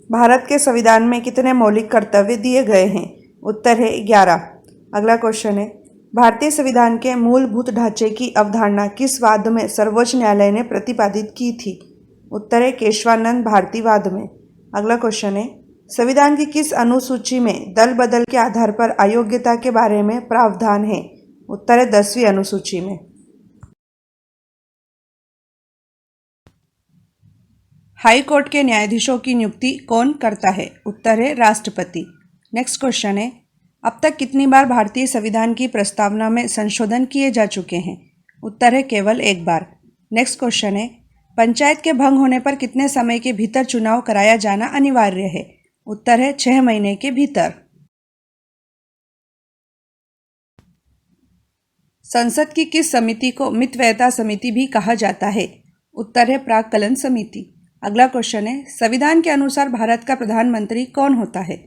भारत के संविधान में कितने मौलिक कर्तव्य दिए गए हैं? उत्तर है 11। अगला क्वेश्चन है, भारतीय संविधान के मूलभूत ढांचे की अवधारणा किस वाद में सर्वोच्च न्यायालय ने प्रतिपादित की थी? उत्तर है केशवानंद भारती वाद में। अगला क्वेश्चन है, संविधान की किस अनुसूची में दल बदल के आधार पर अयोग्यता के बारे में प्रावधान है? उत्तर है 10वीं अनुसूची में। हाई कोर्ट के न्यायाधीशों की नियुक्ति कौन करता है? उत्तर है राष्ट्रपति। नेक्स्ट क्वेश्चन है, अब तक कितनी बार भारतीय संविधान की प्रस्तावना में संशोधन किए जा चुके हैं? उत्तर है केवल एक बार। नेक्स्ट क्वेश्चन है, पंचायत के भंग होने पर कितने समय के भीतर चुनाव कराया जाना अनिवार्य है? उत्तर है 6 महीने के भीतर। संसद की किस समिति को मितव्ययिता समिति भी कहा जाता है? उत्तर है प्राक्कलन समिति। अगला क्वेश्चन है, संविधान के अनुसार भारत का प्रधानमंत्री कौन होता है?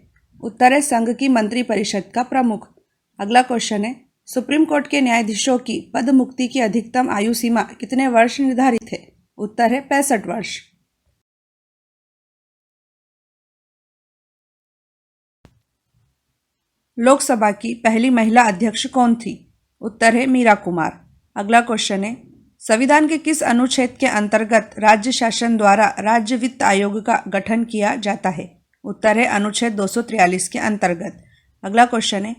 उत्तर है संघ की मंत्रिपरिषद का प्रमुख। अगला क्वेश्चन है, सुप्रीम कोर्ट के न्यायाधीशों की पद मुक्ति की अधिकतम आयु सीमा कितने वर्ष निर्धारित है? उत्तर है 65 वर्ष। लोकसभा की पहली महिला अध्यक्ष कौन थी? उत्तर है मीरा कुमार। अगला क्वेश्चन है, संविधान के किस अनुच्छेद के अंतर्गत राज्य शासन द्वारा राज्य वित्त आयोग का गठन किया जाता है? उत्तर है अनुच्छेद 243 के अंतर्गत। अगला क्वेश्चन है,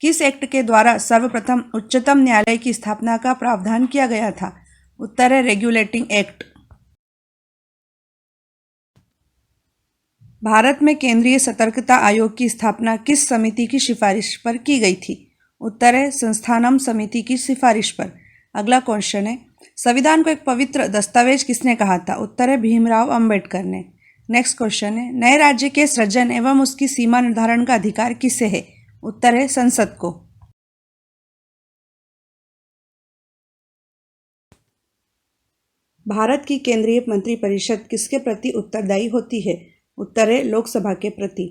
किस एक्ट के द्वारा सर्वप्रथम उच्चतम न्यायालय की स्थापना का प्रावधान किया गया था? उत्तर है रेगुलेटिंग एक्ट। भारत में केंद्रीय सतर्कता आयोग की स्थापना किस समिति की सिफारिश पर की गई थी? उत्तर है संस्थानम समिति की सिफारिश पर। अगला क्वेश्चन है, संविधान को एक पवित्र दस्तावेज किसने कहा था? उत्तर है भीमराव अंबेडकर ने। नेक्स्ट क्वेश्चन है, नए राज्य के सृजन एवं उसकी सीमा निर्धारण का अधिकार किसे है? उत्तर है संसद को। भारत की केंद्रीय मंत्रिपरिषद किसके प्रति उत्तरदायी होती है? उत्तर है लोकसभा के प्रति।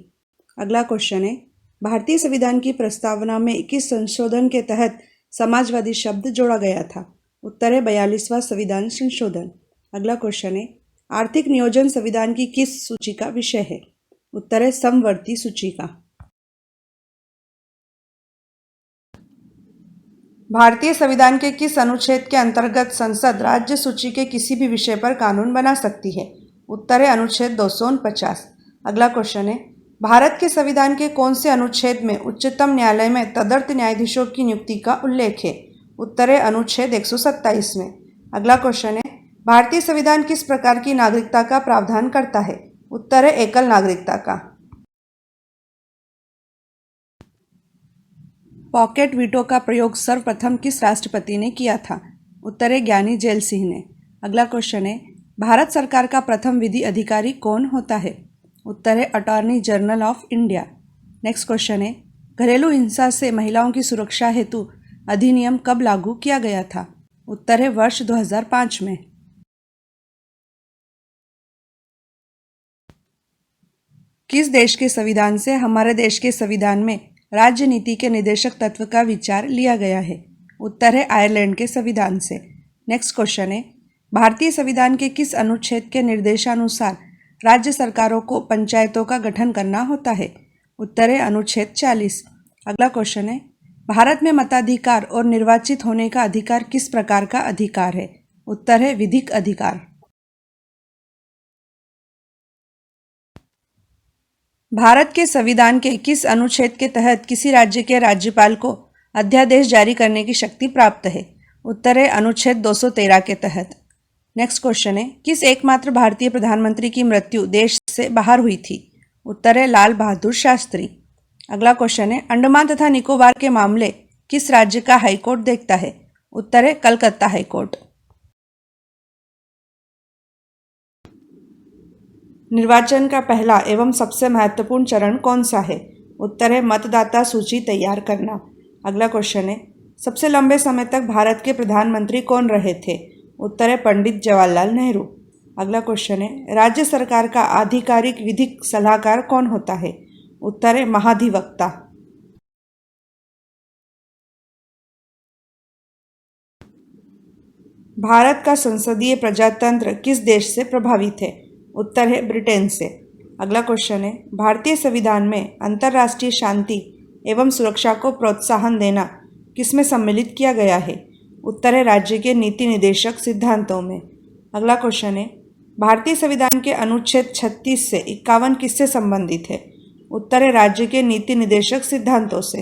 अगला क्वेश्चन है, भारतीय संविधान की प्रस्तावना में किस संशोधन के तहत समाजवादी शब्द जोड़ा गया था? उत्तर है 42वां संविधान संशोधन। अगला क्वेश्चन है, आर्थिक नियोजन संविधान की किस सूची का विषय है? उत्तर है समवर्ती सूची का। भारतीय संविधान के किस अनुच्छेद के अंतर्गत संसद राज्य सूची के किसी भी विषय पर कानून बना सकती है? उत्तर है अनुच्छेद 249। अगला क्वेश्चन है, भारत के संविधान के कौन से अनुच्छेद में उच्चतम न्यायालय में तदर्थ न्यायाधीशों की नियुक्ति का उल्लेख है? उत्तर है अनुच्छेद 127 में। अगला क्वेश्चन है, भारतीय संविधान किस प्रकार की नागरिकता का प्रावधान करता है? उत्तर है एकल नागरिकता का। पॉकेट वीटो का प्रयोग सर्वप्रथम किस राष्ट्रपति ने किया था? उत्तर है ज्ञानी जेल सिंह ने। अगला क्वेश्चन है, भारत सरकार का प्रथम विधि अधिकारी कौन होता है? उत्तर है attorney general of India. Next question है, घरेलू हिंसा से महिलाओं की सुरक्षा हेतु अधिनियम कब लागू किया गया था? उत्तर है वर्ष 2005 में। किस देश के संविधान से हमारे देश के संविधान में राज्य नीति के निर्देशक तत्व का विचार लिया गया है? उत्तर है आयरलैंड के संविधान से। नेक्स्ट क्वेश्चन है, भारतीय संविधान के किस अनुच्छेद के निर्देशानुसार राज्य सरकारों को पंचायतों का गठन करना होता है? उत्तर है अनुच्छेद 40। अगला क्वेश्चन है, भारत में मताधिकार और निर्वाचित होने का अधिकार किस प्रकार का अधिकार है? उत्तर है विधिक अधिकार। भारत के संविधान के किस अनुच्छेद के तहत किसी राज्य के राज्यपाल को अध्यादेश जारी करने की शक्ति प्राप्त है? उत्तर है अनुच्छेद 213 के तहत। नेक्स्ट क्वेश्चन है, किस एकमात्र भारतीय प्रधानमंत्री की मृत्यु देश से बाहर हुई थी? उत्तर है लाल बहादुर शास्त्री। अगला क्वेश्चन है, अंडमान तथा निकोबार के मामले किस राज्य का हाईकोर्ट देखता है? उत्तर है कलकत्ता हाईकोर्ट। निर्वाचन का पहला एवं सबसे महत्वपूर्ण चरण कौन सा है? उत्तर है मतदाता सूची तैयार करना। अगला क्वेश्चन है, सबसे लंबे समय तक भारत के प्रधानमंत्री कौन रहे थे? उत्तर है पंडित जवाहरलाल नेहरू। अगला क्वेश्चन है, राज्य सरकार का आधिकारिक विधिक सलाहकार कौन होता है? उत्तर है महाधिवक्ता। भारत का संसदीय प्रजातंत्र किस देश से प्रभावित है? उत्तर है ब्रिटेन से। अगला क्वेश्चन है, भारतीय संविधान में अंतर्राष्ट्रीय शांति एवं सुरक्षा को प्रोत्साहन देना किसमें सम्मिलित किया गया है? उत्तर है राज्य के नीति निदेशक सिद्धांतों में। अगला क्वेश्चन है, भारतीय संविधान के अनुच्छेद 36 से 51 किससे संबंधित है? उत्तर है राज्य के नीति निदेशक सिद्धांतों से।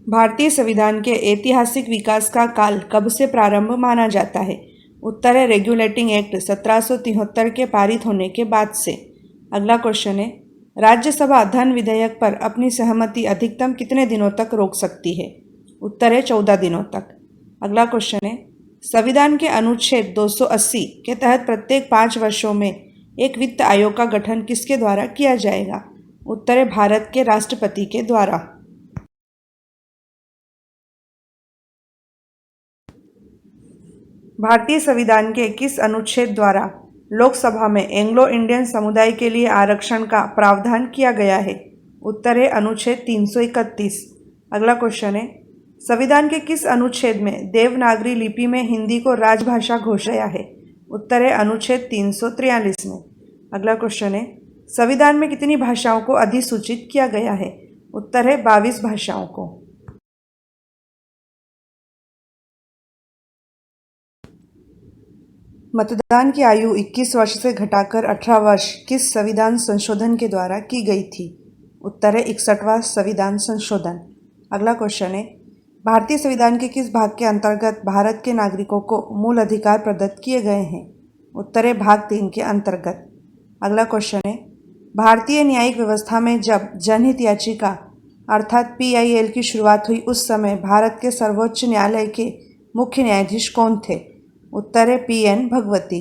भारतीय संविधान के ऐतिहासिक विकास का काल कब से प्रारंभ माना जाता है? उत्तर है रेगुलेटिंग एक्ट 1773 के पारित होने के बाद से। अगला क्वेश्चन है, राज्यसभा धन विधेयक पर अपनी सहमति अधिकतम कितने दिनों तक रोक सकती है? उत्तर है 14 दिनों तक। अगला क्वेश्चन है, संविधान के अनुच्छेद 280 के तहत प्रत्येक 5 वर्षों में एक वित्त आयोग का गठन किसके द्वारा किया जाएगा? उत्तर है भारत के राष्ट्रपति के द्वारा। भारतीय संविधान के किस अनुच्छेद द्वारा लोकसभा में एंग्लो इंडियन समुदाय के लिए आरक्षण का प्रावधान किया गया है? उत्तर है अनुच्छेद 331। अगला क्वेश्चन है, संविधान के किस अनुच्छेद में देवनागरी लिपि में हिंदी को राजभाषा घोषित किया है? उत्तर है अनुच्छेद 343 में। अगला क्वेश्चन है, संविधान में कितनी भाषाओं को अधिसूचित किया गया है? उत्तर है 22 भाषाओं को। मतदान की आयु 21 वर्ष से घटाकर 18 वर्ष किस संविधान संशोधन के द्वारा की गई थी? उत्तर है 61वां संविधान संशोधन। अगला क्वेश्चन है, भारतीय संविधान के किस भाग के अंतर्गत भारत के नागरिकों को मूल अधिकार प्रदत्त किए गए हैं? उत्तर है भाग 3 के अंतर्गत। अगला क्वेश्चन है, भारतीय न्यायिक व्यवस्था में जब जनहित याचिका अर्थात PIL की शुरुआत हुई उस समय भारत के सर्वोच्च न्यायालय के मुख्य न्यायाधीश कौन थे? उत्तर है PN भगवती।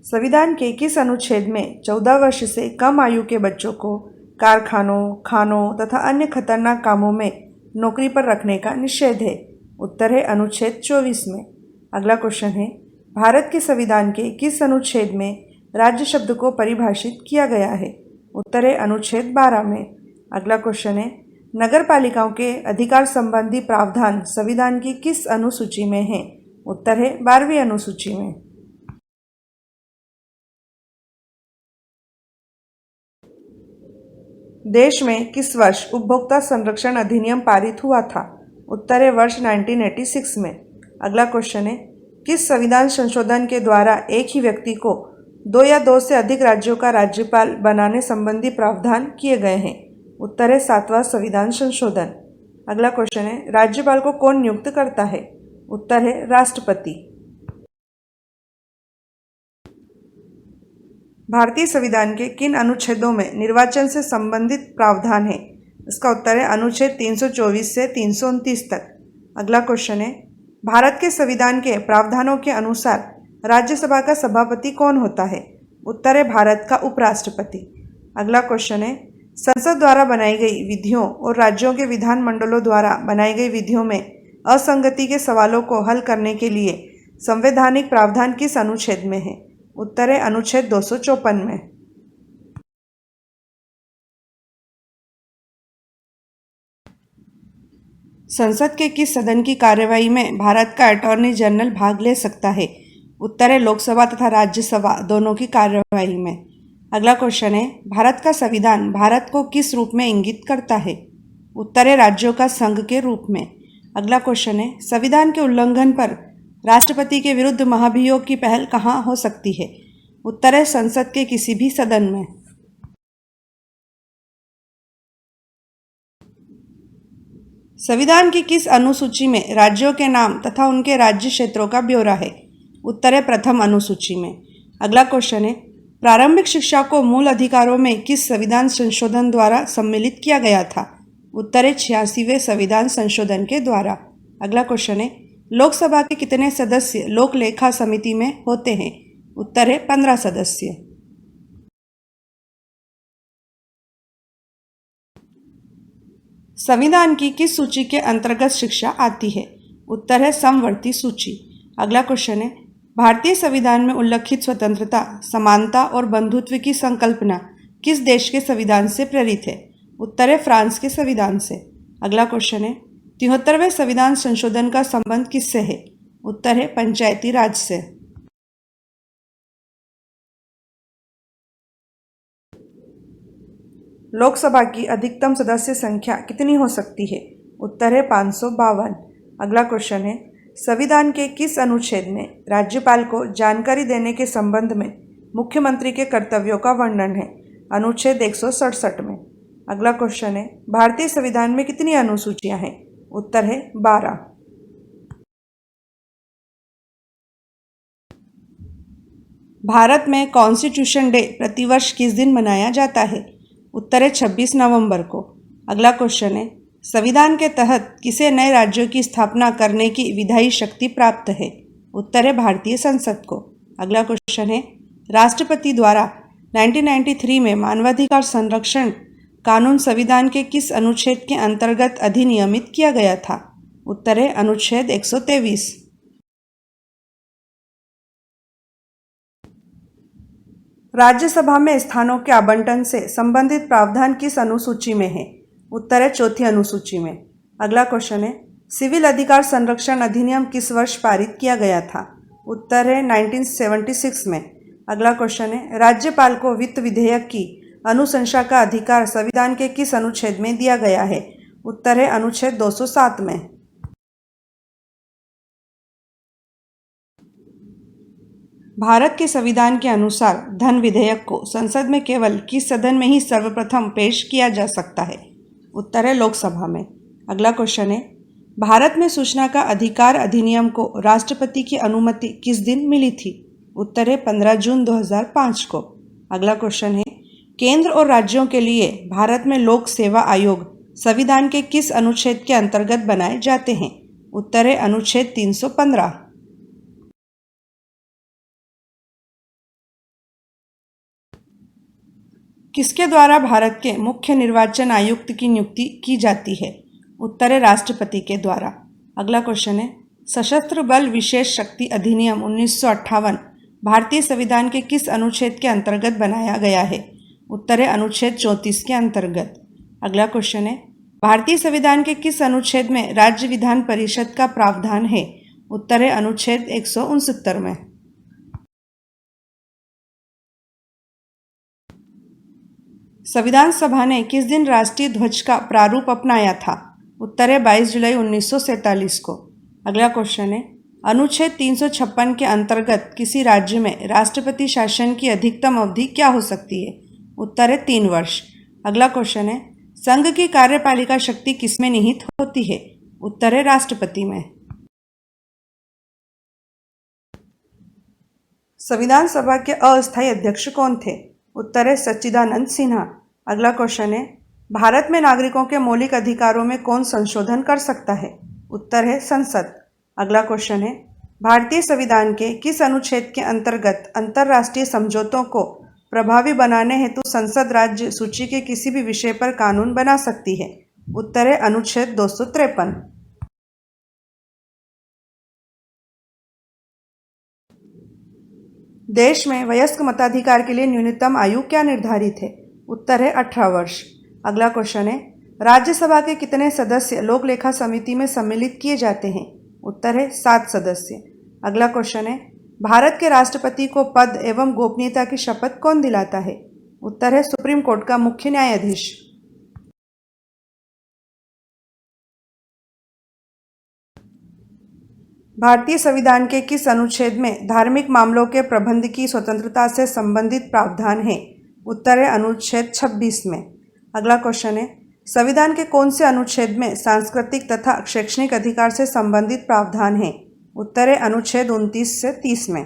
संविधान के किस अनुच्छेद में 14 वर्ष से कम आयु के बच्चों को कारखानों, खानों तथा अन्य खतरनाक कामों में नौकरी पर रखने का निषेध है? उत्तर है अनुच्छेद 24 में। अगला क्वेश्चन है, भारत के संविधान के किस अनुच्छेद में राज्य शब्द को परिभाषित किया गया है? उत्तर है अनुच्छेद 12 में। अगला क्वेश्चन है, नगर पालिकाओं के अधिकार संबंधी प्रावधान संविधान की किस अनुसूची में है? उत्तर है 12वीं अनुसूची में। देश में किस वर्ष उपभोक्ता संरक्षण अधिनियम पारित हुआ था? उत्तर है वर्ष 1986 में। अगला क्वेश्चन है, किस संविधान संशोधन के द्वारा एक ही व्यक्ति को 2 या 2 से अधिक राज्यों का राज्यपाल बनाने संबंधी प्रावधान किए गए हैं? उत्तर है 7वां संविधान संशोधन। अगला क्वेश्चन है, राज्यपाल को कौन नियुक्त करता है? उत्तर है राष्ट्रपति। भारतीय संविधान के किन अनुच्छेदों में निर्वाचन से संबंधित प्रावधान है? इसका उत्तर है अनुच्छेद 324 से 329 तक। अगला क्वेश्चन है, भारत के संविधान के प्रावधानों के अनुसार राज्यसभा का सभापति कौन होता है? उत्तर है भारत का उपराष्ट्रपति। अगला क्वेश्चन है, संसद द्वारा बनाई गई विधियों और राज्यों के विधानमंडलों द्वारा बनाई गई विधियों में असंगति के सवालों को हल करने के लिए संवैधानिक प्रावधान किस अनुच्छेद में है? उत्तर है अनुच्छेद 254 में। संसद के किस सदन की कार्यवाही में भारत का अटॉर्नी जनरल भाग ले सकता है? उत्तर है लोकसभा तथा राज्यसभा दोनों की कार्यवाही में। अगला क्वेश्चन है, भारत का संविधान भारत को किस रूप में इंगित करता है? उत्तर है राज्यों का संघ के रूप में। अगला क्वेश्चन है, संविधान के उल्लंघन पर राष्ट्रपति के विरुद्ध महाभियोग की पहल कहाँ हो सकती है? उत्तर है संसद के किसी भी सदन में। संविधान की किस अनुसूची में राज्यों के नाम तथा उनके राज्य क्षेत्रों का ब्यौरा है? उत्तर है प्रथम अनुसूची में। अगला क्वेश्चन है, प्रारंभिक शिक्षा को मूल अधिकारों में किस संविधान संशोधन द्वारा सम्मिलित किया गया था? उत्तर है 86वें संविधान संशोधन के द्वारा। अगला क्वेश्चन है, लोकसभा के कितने सदस्य लोक लेखा समिति में होते हैं? उत्तर है 15 सदस्य। संविधान की किस सूची के अंतर्गत शिक्षा आती है? उत्तर है समवर्ती सूची। अगला क्वेश्चन है, भारतीय संविधान में उल्लिखित स्वतंत्रता, समानता और बंधुत्व की संकल्पना किस देश के संविधान से प्रेरित है? उत्तर है फ्रांस के संविधान से। अगला क्वेश्चन है, 73वें संविधान संशोधन का संबंध किससे है? उत्तर है पंचायती राज से। लोकसभा की अधिकतम सदस्य संख्या कितनी हो सकती है? उत्तर है 552। अगला क्वेश्चन है, संविधान के किस अनुच्छेद में राज्यपाल को जानकारी देने के संबंध में मुख्यमंत्री के कर्तव्यों का वर्णन है? अनुच्छेद 167 में। अगला क्वेश्चन है, भारतीय संविधान में कितनी अनुसूचियां हैं? उत्तर है 12। भारत में कॉन्स्टिट्यूशन डे प्रतिवर्ष किस दिन मनाया जाता है? उत्तर है 26 नवंबर को। अगला क्वेश्चन है, संविधान के तहत किसे नए राज्यों की स्थापना करने की विधायी शक्ति प्राप्त है? उत्तर है भारतीय संसद को। अगला क्वेश्चन है, राष्ट्रपति द्वारा 1993 में मानवाधिकार संरक्षण कानून संविधान के किस अनुच्छेद के अंतर्गत अधिनियमित किया गया था? उत्तर है अनुच्छेद 123। राज्यसभा में स्थानों के आवंटन से संबंधित प्रावधान किस अनुसूची में है? उत्तर है चौथी अनुसूची में। अगला क्वेश्चन है, सिविल अधिकार संरक्षण अधिनियम किस वर्ष पारित किया गया था? उत्तर है 1976 में। अगला क्वेश्चन है, राज्यपाल को वित्त विधेयक की अनुशंसा का अधिकार संविधान के किस अनुच्छेद में दिया गया है? उत्तर है अनुच्छेद 207 में। भारत के संविधान के अनुसार धन विधेयक को संसद में केवल किस सदन में ही सर्वप्रथम पेश किया जा सकता है? उत्तर है लोकसभा में। अगला क्वेश्चन है, भारत में सूचना का अधिकार अधिनियम को राष्ट्रपति की अनुमति किस दिन मिली थी? उत्तर है 15 जून 2005 को। अगला क्वेश्चन है, केंद्र और राज्यों के लिए भारत में लोक सेवा आयोग संविधान के किस अनुच्छेद के अंतर्गत बनाए जाते हैं? उत्तर है अनुच्छेद 315। किसके द्वारा भारत के मुख्य निर्वाचन आयुक्त की नियुक्ति की जाती है? उत्तर है राष्ट्रपति के द्वारा। अगला क्वेश्चन है, सशस्त्र बल विशेष शक्ति अधिनियम 1958 भारतीय संविधान के किस अनुच्छेद के अंतर्गत बनाया गया है? उत्तर है अनुच्छेद 34 के अंतर्गत। अगला क्वेश्चन है, भारतीय संविधान के किस अनुच्छेद में राज्य विधान परिषद का प्रावधान है? उत्तर है अनुच्छेद 169 में। संविधान सभा ने किस दिन राष्ट्रीय ध्वज का प्रारूप अपनाया था? उत्तर है 22 जुलाई 1947 को। अगला क्वेश्चन है, अनुच्छेद 356 के अंतर्गत किसी राज्य में राष्ट्रपति शासन की अधिकतम अवधि क्या हो सकती है? उत्तर है 3 वर्ष। अगला क्वेश्चन है, संघ की कार्यपालिका शक्ति किसमें निहित होती है? उत्तर है राष्ट्रपति में। संविधान सभा के अस्थायी अध्यक्ष कौन थे? उत्तर है सच्चिदानंद सिन्हा। अगला क्वेश्चन है, भारत में नागरिकों के मौलिक अधिकारों में कौन संशोधन कर सकता है? उत्तर है संसद। अगला क्वेश्चन है, भारतीय संविधान के किस अनुच्छेद के अंतर्गत अंतर्राष्ट्रीय समझौतों को प्रभावी बनाने हेतु संसद राज्य सूची के किसी भी विषय पर कानून बना सकती है? उत्तर है अनुच्छेद 253। देश में वयस्क मताधिकार के लिए न्यूनतम आयु क्या निर्धारित है? उत्तर है 18 वर्ष। अगला क्वेश्चन है, राज्यसभा के कितने सदस्य लोक लेखा समिति में सम्मिलित किए जाते हैं? उत्तर है 7 सदस्य। अगला क्वेश्चन है, भारत के राष्ट्रपति को पद एवं गोपनीयता की शपथ कौन दिलाता है? उत्तर है सुप्रीम कोर्ट का मुख्य न्यायाधीश। भारतीय संविधान के किस अनुच्छेद में धार्मिक मामलों के प्रबंध की स्वतंत्रता से संबंधित प्रावधान है? उत्तर है अनुच्छेद 26 में। अगला क्वेश्चन है, संविधान के कौन से अनुच्छेद में सांस्कृतिक तथा शैक्षणिक अधिकार से संबंधित प्रावधान है? उत्तर है अनुच्छेद 29 से 30 में।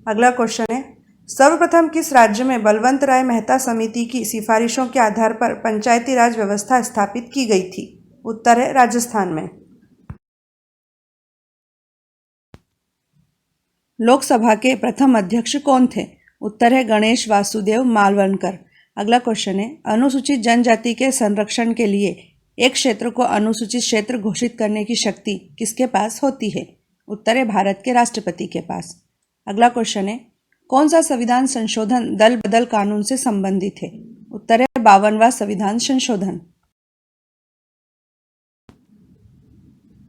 अगला क्वेश्चन है, सर्वप्रथम किस राज्य में बलवंत राय मेहता समिति की सिफारिशों के आधार पर पंचायती राज व्यवस्था स्थापित की गई थी? उत्तर है राजस्थान में। लोकसभा के प्रथम अध्यक्ष कौन थे? उत्तर है गणेश वासुदेव मालवणकर। अगला क्वेश्चन है, अनुसूचित जनजाति के संरक्षण के लिए एक क्षेत्र को अनुसूचित क्षेत्र घोषित करने की शक्ति किसके पास होती है? उत्तर है भारत के राष्ट्रपति के पास। अगला क्वेश्चन है, कौन सा संविधान संशोधन दल बदल कानून से संबंधित है? उत्तर है 52वां संविधान संशोधन।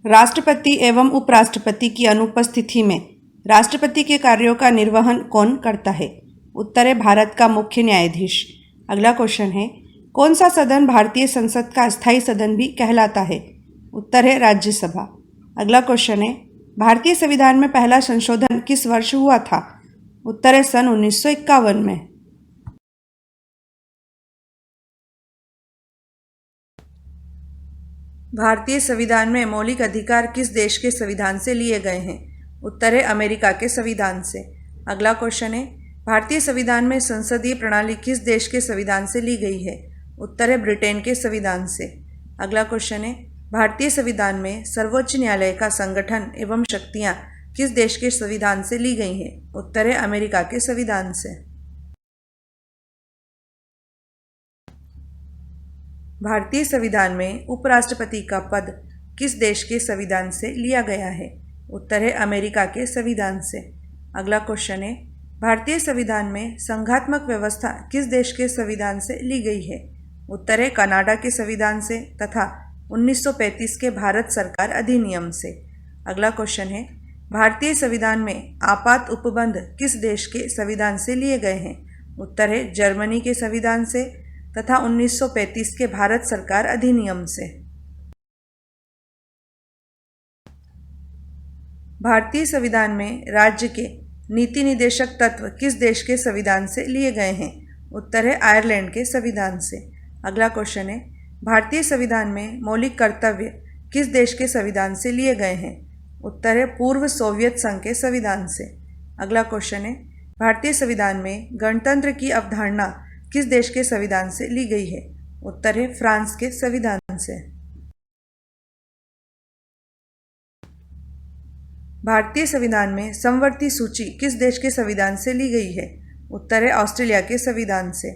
राष्ट्रपति एवं उपराष्ट्रपति की अनुपस्थिति में राष्ट्रपति के कार्यों का निर्वहन कौन करता है? उत्तर है भारत का मुख्य न्यायाधीश। अगला क्वेश्चन है, कौन सा सदन भारतीय संसद का अस्थायी सदन भी कहलाता है? उत्तर है राज्यसभा। अगला क्वेश्चन है, भारतीय संविधान में पहला संशोधन किस वर्ष हुआ था? उत्तर है सन 1951 में। भारतीय संविधान में मौलिक अधिकार किस देश के संविधान से लिए गए हैं? उत्तर है अमेरिका के संविधान से। अगला क्वेश्चन है, भारतीय संविधान में संसदीय प्रणाली किस देश के संविधान से ली गई है? उत्तर है ब्रिटेन के संविधान से। अगला क्वेश्चन है, भारतीय संविधान में सर्वोच्च न्यायालय का संगठन एवं शक्तियां किस देश के संविधान से ली गई हैं? उत्तर है अमेरिका के संविधान से। भारतीय संविधान में उपराष्ट्रपति का पद किस देश के संविधान से लिया गया है? उत्तर है अमेरिका के संविधान से। अगला क्वेश्चन है, भारतीय संविधान में संघात्मक व्यवस्था किस देश के संविधान से ली गई है? उत्तर है कनाडा के संविधान से तथा 1935 के भारत सरकार अधिनियम से। अगला क्वेश्चन है, भारतीय संविधान में आपात उपबंध किस देश के संविधान से लिए गए हैं? उत्तर है जर्मनी के संविधान से तथा 1935 के भारत सरकार अधिनियम से। भारतीय संविधान में राज्य के नीति निदेशक तत्व किस देश के संविधान से लिए गए हैं? उत्तर है आयरलैंड के संविधान से। अगला क्वेश्चन है, भारतीय संविधान में मौलिक कर्तव्य किस देश के संविधान से लिए गए हैं? उत्तर है पूर्व सोवियत संघ के संविधान से। अगला क्वेश्चन है, भारतीय संविधान में गणतंत्र की अवधारणा किस देश के संविधान से ली गई है? उत्तर है फ्रांस के संविधान से। भारतीय संविधान में समवर्ती सूची किस देश के संविधान से ली गई है? उत्तर है ऑस्ट्रेलिया के संविधान से।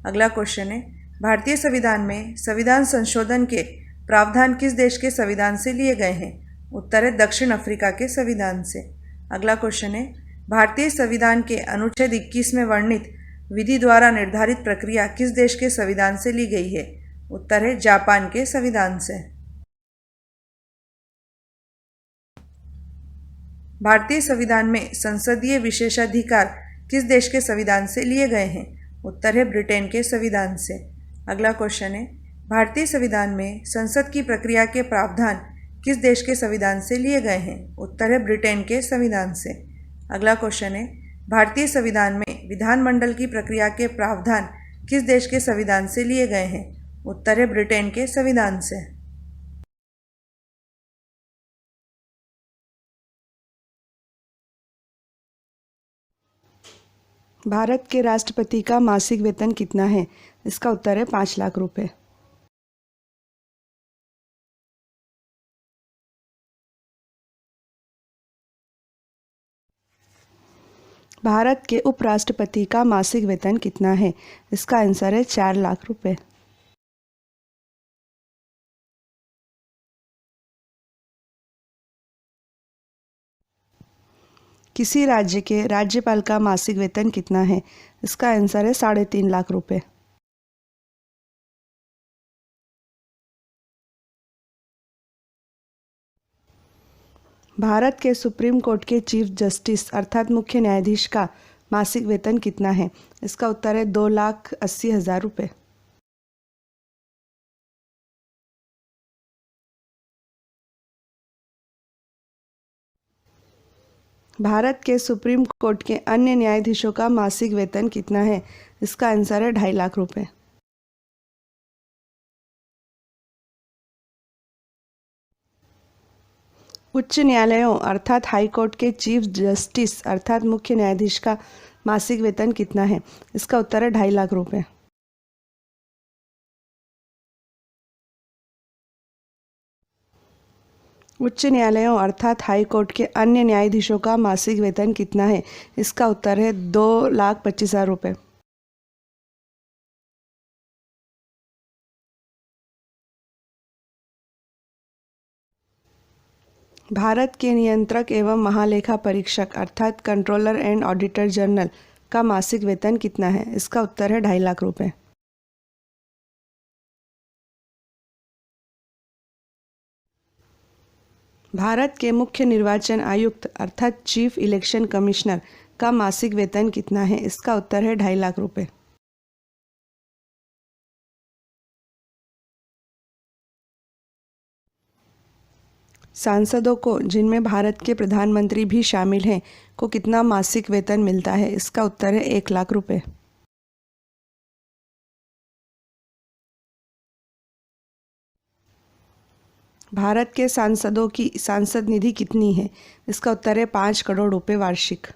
अगला क्वेश्चन है, भारतीय संविधान में संविधान संशोधन के प्रावधान किस देश के संविधान से लिए गए हैं? उत्तर है दक्षिण अफ्रीका के संविधान से। अगला क्वेश्चन है, भारतीय संविधान के अनुच्छेद 21 में वर्णित विधि द्वारा निर्धारित प्रक्रिया किस देश के संविधान से ली गई है? उत्तर है जापान के संविधान से। भारतीय संविधान में संसदीय विशेषाधिकार किस देश के संविधान से लिए गए हैं? उत्तर है ब्रिटेन के संविधान से। अगला क्वेश्चन है, भारतीय संविधान में संसद की प्रक्रिया के प्रावधान किस देश के संविधान से लिए गए हैं? उत्तर है ब्रिटेन के संविधान से। अगला क्वेश्चन है, भारतीय संविधान में विधानमंडल की प्रक्रिया के प्रावधान किस देश के संविधान से लिए गए हैं? उत्तर है ब्रिटेन के संविधान से। भारत के राष्ट्रपति का मासिक वेतन कितना है? इसका उत्तर है 5 लाख रुपए। भारत के उपराष्ट्रपति का मासिक वेतन कितना है? इसका आंसर है 4 लाख रुपए। किसी राज्य के राज्यपाल का मासिक वेतन कितना है? इसका आंसर है 3.5 लाख रुपए। भारत के सुप्रीम कोर्ट के चीफ जस्टिस अर्थात मुख्य न्यायाधीश का मासिक वेतन कितना है? इसका उत्तर है 2,80,000 रुपये। भारत के सुप्रीम कोर्ट के अन्य न्यायाधीशों का मासिक वेतन कितना है? इसका आंसर है 2.5 लाख रुपये। उच्च न्यायालयों अर्थात हाई कोर्ट के चीफ जस्टिस अर्थात मुख्य न्यायाधीश का मासिक वेतन कितना है? इसका उत्तर है 2.5 लाख रुपये। उच्च न्यायालयों अर्थात हाई कोर्ट के अन्य न्यायाधीशों का मासिक वेतन कितना है? इसका उत्तर है 2,25,000 रुपये। भारत के नियंत्रक एवं महालेखा परीक्षक अर्थात कंट्रोलर एंड ऑडिटर जनरल का मासिक वेतन कितना है? इसका उत्तर है 2.5 लाख रुपये। भारत के मुख्य निर्वाचन आयुक्त अर्थात चीफ इलेक्शन कमिश्नर का मासिक वेतन कितना है? इसका उत्तर है 2.5 लाख रुपए। सांसदों को, जिनमें भारत के प्रधानमंत्री भी शामिल हैं, को कितना मासिक वेतन मिलता है? इसका उत्तर है 1 लाख रुपए। भारत के सांसदों की सांसद निधि कितनी है? इसका उत्तर है 5 करोड़ रुपए वार्षिक।